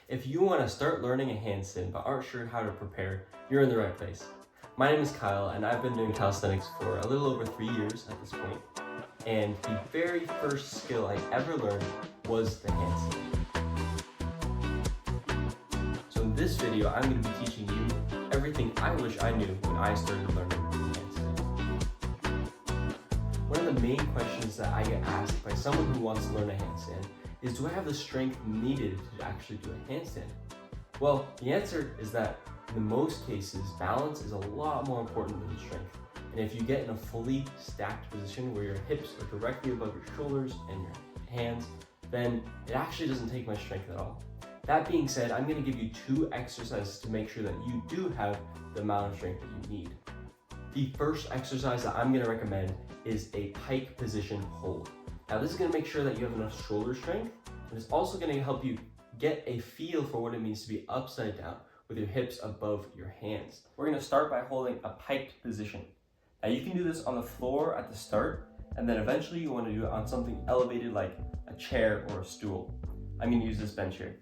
If you want to start learning a handstand but aren't sure how to prepare, you're in the right place. My name is Kyle and I've been doing calisthenics for a little over 3 years at this point. And the very first skill I ever learned was the handstand. So in this video, I'm going to be teaching you everything I wish I knew when I started learning handstand. One of the main questions that I get asked by someone who wants to learn a handstand is, do I have the strength needed to actually do a handstand? Well, the answer is that in most cases, balance is a lot more important than strength. And if you get in a fully stacked position where your hips are directly above your shoulders and your hands, then it actually doesn't take much strength at all. That being said, I'm going to give you 2 exercises to make sure that you do have the amount of strength that you need. The first exercise that I'm going to recommend is a pike position hold. Now this is going to make sure that you have enough shoulder strength, and it's also going to help you get a feel for what it means to be upside down with your hips above your hands. We're going to start by holding a piked position. Now you can do this on the floor at the start, and then eventually you want to do it on something elevated like a chair or a stool. I'm going to use this bench here.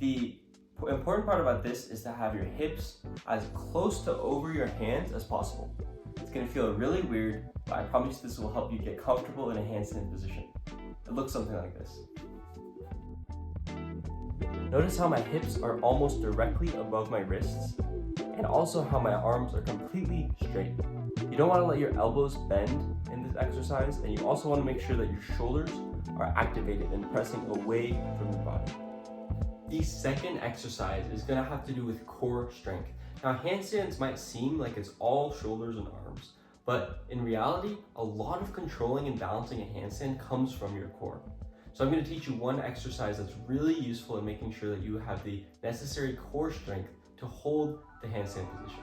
The important part about this is to have your hips as close to over your hands as possible. It's going to feel really weird, but I promise this will help you get comfortable in a handstand position. It looks something like this. Notice how my hips are almost directly above my wrists, and also how my arms are completely straight. You don't want to let your elbows bend in this exercise, and you also want to make sure that your shoulders are activated and pressing away from your body. The second exercise is going to have to do with core strength. Now, handstands might seem like it's all shoulders and arms, but in reality, a lot of controlling and balancing a handstand comes from your core. So I'm going to teach you one exercise that's really useful in making sure that you have the necessary core strength to hold the handstand position.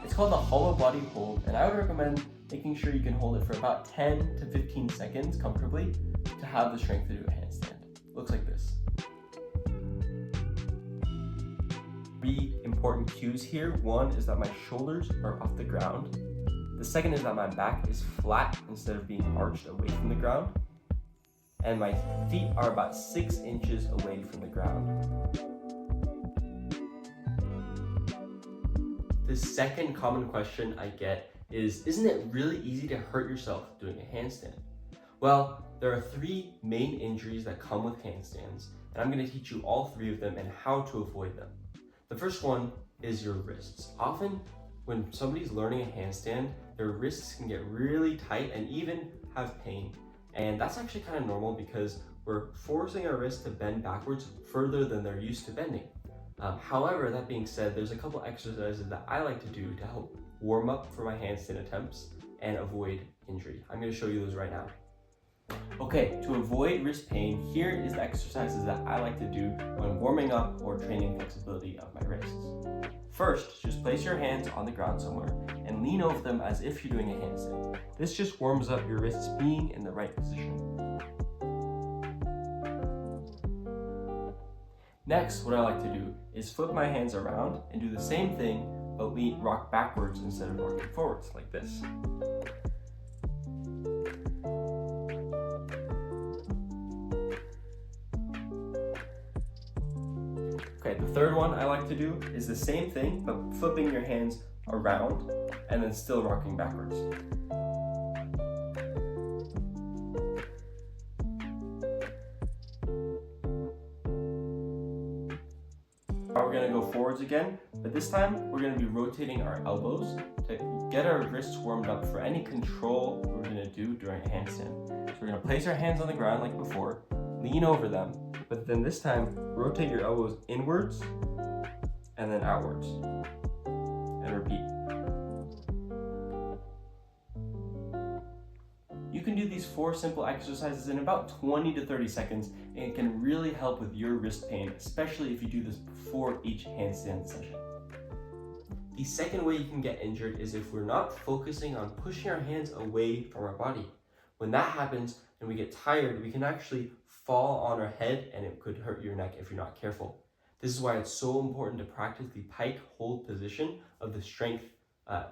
It's called the hollow body hold, and I would recommend making sure you can hold it for about 10 to 15 seconds comfortably to have the strength to do a handstand. Looks like this. 3 important cues here. One is that my shoulders are off the ground. The second is that my back is flat instead of being arched away from the ground. And my feet are about 6 inches away from the ground. The second common question I get is, isn't it really easy to hurt yourself doing a handstand? Well, there are 3 main injuries that come with handstands, and I'm going to teach you all 3 of them and how to avoid them. The first one is your wrists. Often when somebody's learning a handstand, their wrists can get really tight and even have pain. And that's actually kind of normal because we're forcing our wrists to bend backwards further than they're used to bending. However, that being said, there's a couple exercises that I like to do to help warm up for my handstand attempts and avoid injury. I'm going to show you those right now. Okay, to avoid wrist pain, here is the exercises that I like to do when warming up or training flexibility of my wrists. First, just place your hands on the ground somewhere and lean over them as if you're doing a handstand. This just warms up your wrists being in the right position. Next, what I like to do is flip my hands around and do the same thing, but rock backwards instead of rocking forwards, like this. Okay, the third one I like to do is the same thing, but flipping your hands around and then still rocking backwards. Now we're going to go forwards again, but this time we're going to be rotating our elbows to get our wrists warmed up for any control we're going to do during a handstand. So we're going to place our hands on the ground like before, lean over them, but then this time rotate your elbows inwards and then outwards, and repeat. You can do these 4 simple exercises in about 20 to 30 seconds, and it can really help with your wrist pain, especially if you do this before each handstand session. The second way you can get injured is if we're not focusing on pushing our hands away from our body. When that happens and we get tired, we can actually fall on our head and it could hurt your neck if you're not careful. This is why it's so important to practice the pike hold position of the strength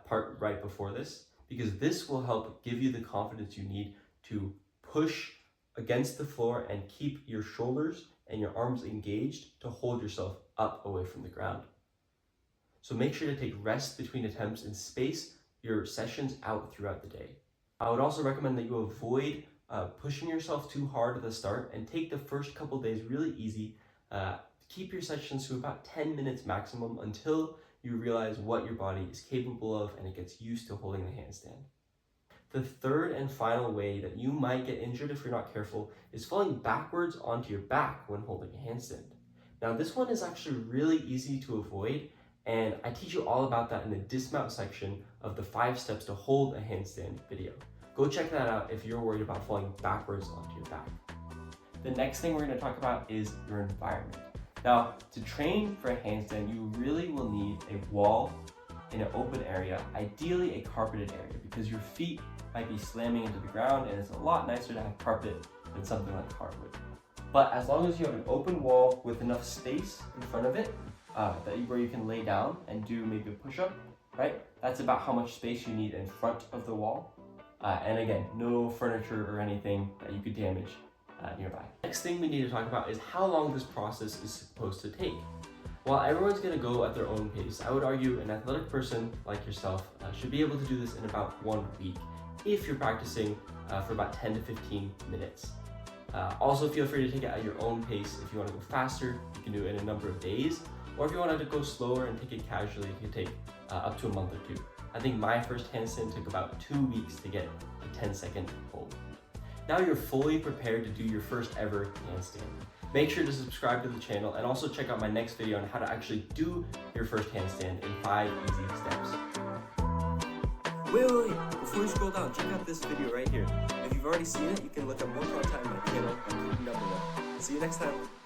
part right before this, because this will help give you the confidence you need to push against the floor and keep your shoulders and your arms engaged to hold yourself up away from the ground. So make sure to take rest between attempts and space your sessions out throughout the day. I would also recommend that you avoid pushing yourself too hard at the start and take the first couple days really easy. Keep your sessions to about 10 minutes maximum until you realize what your body is capable of and it gets used to holding the handstand. The third and final way that you might get injured if you're not careful is falling backwards onto your back when holding a handstand. Now this one is actually really easy to avoid, and I teach you all about that in the dismount section of the 5 steps to hold a handstand video. Go check that out if you're worried about falling backwards onto your back. The next thing we're going to talk about is your environment. Now, to train for a handstand, you really will need a wall in an open area, ideally a carpeted area, because your feet might be slamming into the ground and it's a lot nicer to have carpet than something like hardwood. But as long as you have an open wall with enough space in front of it, where you can lay down and do maybe a push-up, right? That's about how much space you need in front of the wall. And again, no furniture or anything that you could damage nearby. Next thing we need to talk about is how long this process is supposed to take. While everyone's going to go at their own pace, I would argue an athletic person like yourself should be able to do this in about 1 week if you're practicing for about 10 to 15 minutes. Also, feel free to take it at your own pace. If you want to go faster, you can do it in a number of days, or if you want to go slower and take it casually, you can take up to a month or 2. I think my first handstand took about 2 weeks to get a 10-second hold. Now you're fully prepared to do your first ever handstand. Make sure to subscribe to the channel and also check out my next video on how to actually do your first handstand in 5 easy steps. Wait, before you scroll down, check out this video right here. If you've already seen it, you can look up more content on my channel by clicking down below. See you next time.